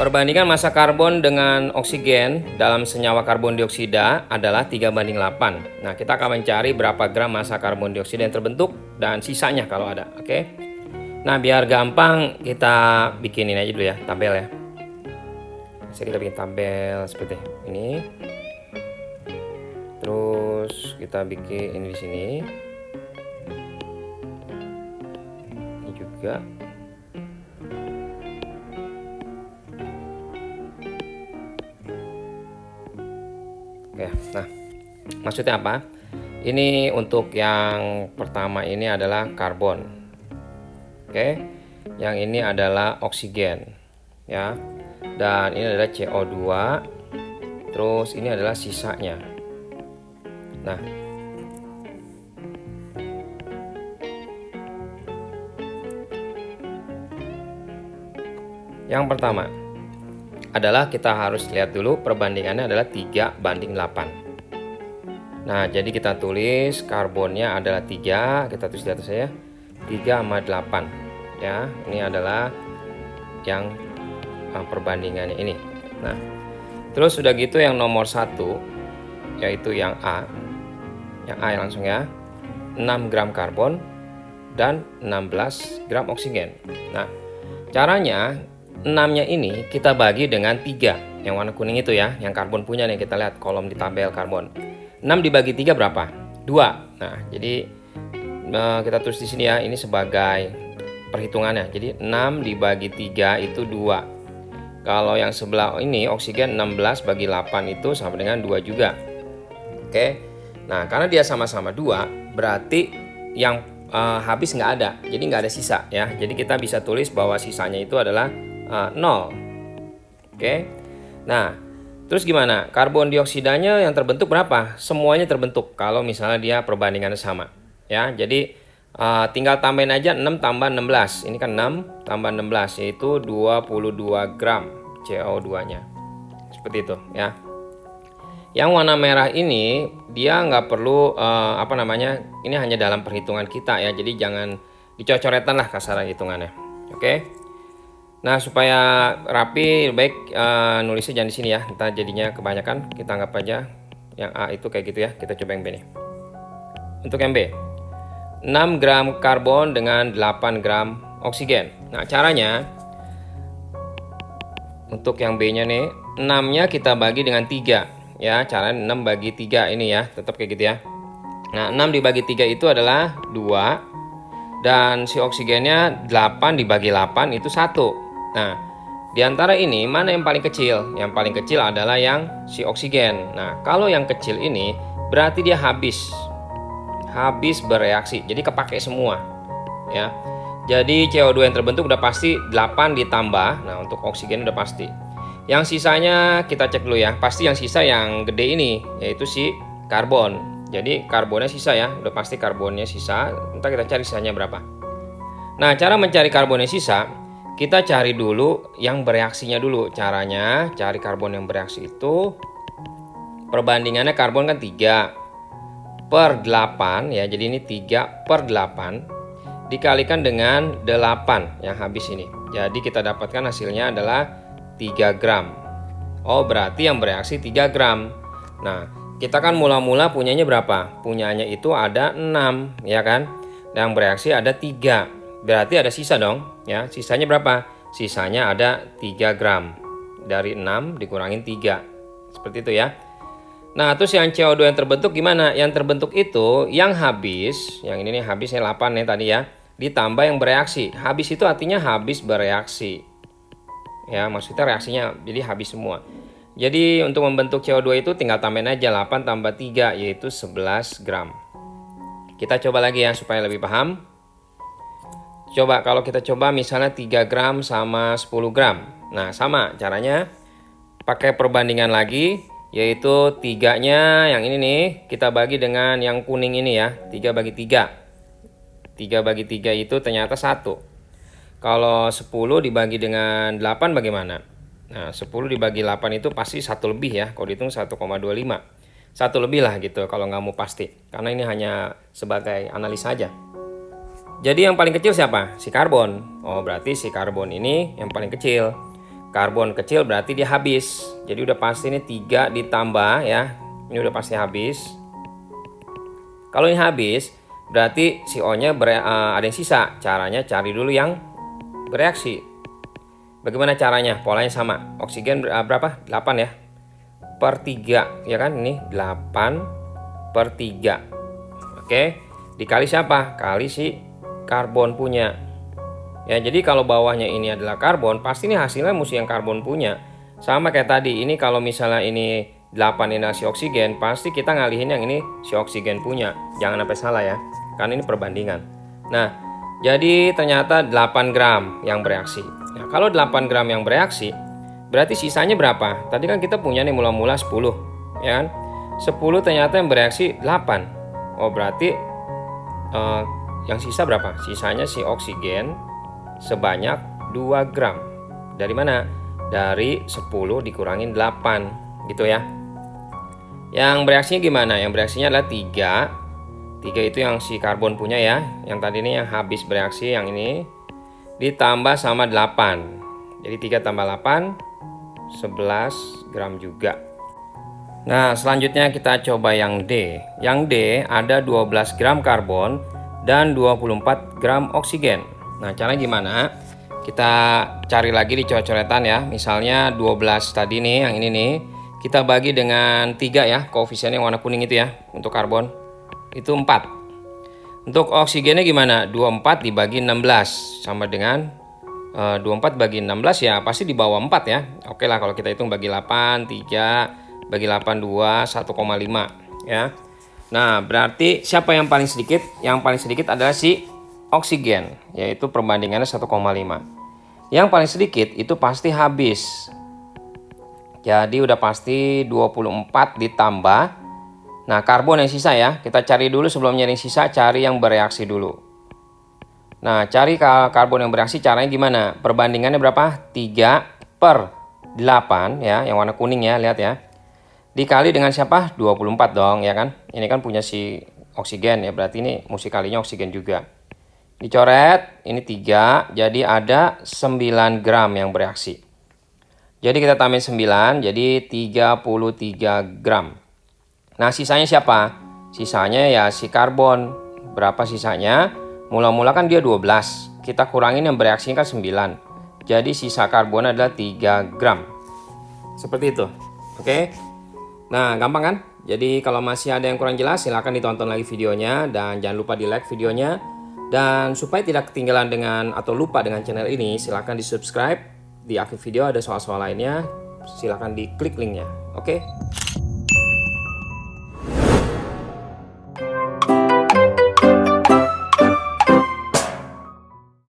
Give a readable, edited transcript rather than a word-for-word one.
Perbandingan massa karbon dengan oksigen dalam senyawa karbon dioksida adalah 3:8. Nah, kita akan mencari berapa gram massa karbon dioksida yang terbentuk dan sisanya kalau ada. Oke. Nah, biar gampang kita bikin ini aja dulu ya, tabel ya. Bisa kita bikin tabel seperti ini. Terus kita bikin ini di sini. Ini juga. Oke, nah maksudnya apa? Ini untuk yang pertama ini adalah karbon. Oke, yang ini adalah oksigen ya, dan ini adalah CO2. Terus ini adalah sisanya. Nah, yang pertama adalah kita harus lihat dulu perbandingannya adalah 3:8. Nah, jadi kita tulis karbonnya adalah 3, kita tulis di atas ya, 3:8 ya. Ini adalah yang perbandingannya ini. Nah, terus sudah gitu yang nomor 1 yaitu yang A. Yang A yang langsung ya, 6 gram karbon dan 16 gram oksigen. Nah, caranya 6-nya ini kita bagi dengan 3. Yang warna kuning itu ya, yang karbon punya nih, kita lihat kolom di tabel karbon. 6 dibagi 3 berapa? 2. Nah, jadi kita tulis di sini ya, ini sebagai perhitungannya. Jadi 6 dibagi 3 itu 2. Kalau yang sebelah ini oksigen 16 bagi 8 itu sama dengan 2 juga. Oke. Nah, karena dia sama-sama 2, berarti yang habis nggak ada. Jadi nggak ada sisa ya. Jadi kita bisa tulis bahwa sisanya itu adalah 0. Oke. Nah, terus gimana? Karbon dioksidanya yang terbentuk berapa? Semuanya terbentuk kalau misalnya dia perbandingannya sama. Ya, jadi tinggal tambahin aja 6 tambah 16. Ini kan 6 tambah 16 yaitu 22 gram CO2-nya. Seperti itu ya. Yang warna merah ini dia nggak perlu ini hanya dalam perhitungan kita ya. Jadi jangan dicocoretan lah kasar hitungannya. Oke. Nah, supaya rapi baik nulisnya jangan di sini ya. Ntar jadinya kebanyakan, kita anggap aja yang A itu kayak gitu ya. Kita coba yang B nih. Untuk yang B, 6 gram karbon dengan 8 gram oksigen. Nah, caranya untuk yang B-nya nih, 6-nya kita bagi dengan 3 ya. Caranya 6 bagi 3 ini ya, tetap kayak gitu ya. Nah, 6 dibagi 3 itu adalah 2. Dan si oksigennya 8 dibagi 8 itu 1. Nah, di antara ini mana yang paling kecil? Yang paling kecil adalah yang si oksigen. Nah, kalau yang kecil ini berarti dia habis bereaksi. Jadi kepake semua ya. Jadi CO2 yang terbentuk udah pasti 8 ditambah. Nah, untuk oksigen udah pasti. Yang sisanya kita cek dulu ya. Pasti yang sisa yang gede ini yaitu si karbon. Jadi karbonnya sisa ya. Udah pasti karbonnya sisa. Ntar kita cari sisanya berapa. Nah, cara mencari karbonnya sisa, kita cari dulu yang bereaksinya dulu. Caranya cari karbon yang bereaksi itu perbandingannya karbon kan 3/8 ya. Jadi ini 3/8 dikalikan dengan 8 yang habis ini. Jadi kita dapatkan hasilnya adalah 3 gram. Oh, berarti yang bereaksi 3 gram. Nah, kita kan mula-mula punyanya berapa? Punyanya itu ada 6 ya kan. Yang bereaksi ada 3. Berarti ada sisa dong ya. Sisanya berapa? Sisanya ada 3 gram. Dari 6 dikurangin 3. Seperti itu ya. Nah, terus yang CO2 yang terbentuk gimana? Yang terbentuk itu yang habis, yang ini nih habisnya 8 nih tadi ya, ditambah yang bereaksi. Habis itu artinya habis bereaksi. Ya, maksudnya reaksinya jadi habis semua. Jadi untuk membentuk CO2 itu tinggal tambahin aja 8 tambah 3 yaitu 11 gram. Kita coba lagi ya supaya lebih paham. Coba kalau kita coba misalnya 3 gram sama 10 gram. Nah, sama caranya pakai perbandingan lagi, yaitu 3-nya yang ini nih kita bagi dengan yang kuning ini ya. 3 bagi 3. 3 bagi 3 itu ternyata 1. Kalau 10 dibagi dengan 8 bagaimana? Nah, 10 dibagi 8 itu pasti 1 lebih ya. Kalau dihitung 1,25. 1 lebih lah gitu kalau nggak mau pasti. Karena ini hanya sebagai analisa aja. Jadi yang paling kecil siapa? Si karbon. Oh, berarti si karbon ini yang paling kecil. karbon kecil berarti dia habis. Jadi udah pasti ini 3 ditambah ya. Ini udah pasti habis. Kalau ini habis, berarti CO-nya ada yang sisa. Caranya cari dulu yang bereaksi. Bagaimana caranya? Polanya sama. Oksigen berapa? 8 ya. Per 3 ya kan? Ini 8 per 3. Oke. Dikali siapa? Kali si karbon punya. Ya, jadi kalau bawahnya ini adalah karbon, pasti ini hasilnya mesti yang karbon punya. Sama kayak tadi, ini kalau misalnya ini 8 ini si oksigen, pasti kita ngalihin yang ini si oksigen punya. Jangan sampai salah ya, karena ini perbandingan. Nah, jadi ternyata 8 gram yang bereaksi. Nah, kalau 8 gram yang bereaksi, berarti sisanya berapa? Tadi kan kita punya nih mula-mula 10, ya kan? 10 ternyata yang bereaksi 8. Oh, berarti yang sisa berapa? Sisanya si oksigen sebanyak 2 gram. Dari mana? Dari 10 dikurangin 8 gitu ya. Yang bereaksinya gimana? Yang bereaksinya adalah 3. 3 itu yang si karbon punya ya. Yang tadi ini yang habis bereaksi, yang ini ditambah sama 8. Jadi 3 tambah 8 11 gram juga. Nah, selanjutnya kita coba yang D. Yang D ada 12 gram karbon dan 24 gram oksigen. Nah, caranya gimana? Kita cari lagi di coret-coretan ya. Misalnya 12 tadi nih, yang ini nih, kita bagi dengan 3 ya, koefisien yang warna kuning itu ya. Untuk karbon itu 4. Untuk oksigennya gimana? 24 dibagi 16 sama dengan 24 bagi 16 ya pasti di bawah 4 ya. Oke lah kalau kita hitung bagi 8, 3 bagi 8, 2, 1,5 ya. Nah, berarti siapa yang paling sedikit? Yang paling sedikit adalah si oksigen, yaitu perbandingannya 1,5. Yang paling sedikit itu pasti habis. Jadi udah pasti 24 ditambah. Nah, karbon yang sisa ya. Kita cari dulu sebelum nyari sisa, cari yang bereaksi dulu. Nah, cari karbon yang bereaksi caranya gimana? Perbandingannya berapa? 3 per 8 ya, yang warna kuning ya, lihat ya. Dikali dengan siapa? 24 dong ya kan. Ini kan punya si oksigen ya, berarti ini mesti kalinya oksigen juga. Dicoret, ini 3, jadi ada 9 gram yang bereaksi. Jadi kita tambahin 9, jadi 33 gram. Nah, sisanya siapa? Sisanya ya si karbon. Berapa sisanya? Mula-mula kan dia 12, kita kurangin yang bereaksi kan 9. Jadi sisa karbon adalah 3 gram. Seperti itu, oke? Nah, gampang kan? Jadi kalau masih ada yang kurang jelas, silahkan ditonton lagi videonya. Dan jangan lupa di like videonya. Dan supaya tidak ketinggalan dengan atau lupa dengan channel ini, silahkan di subscribe. Di akhir video ada soal-soal lainnya, silahkan diklik linknya, oke?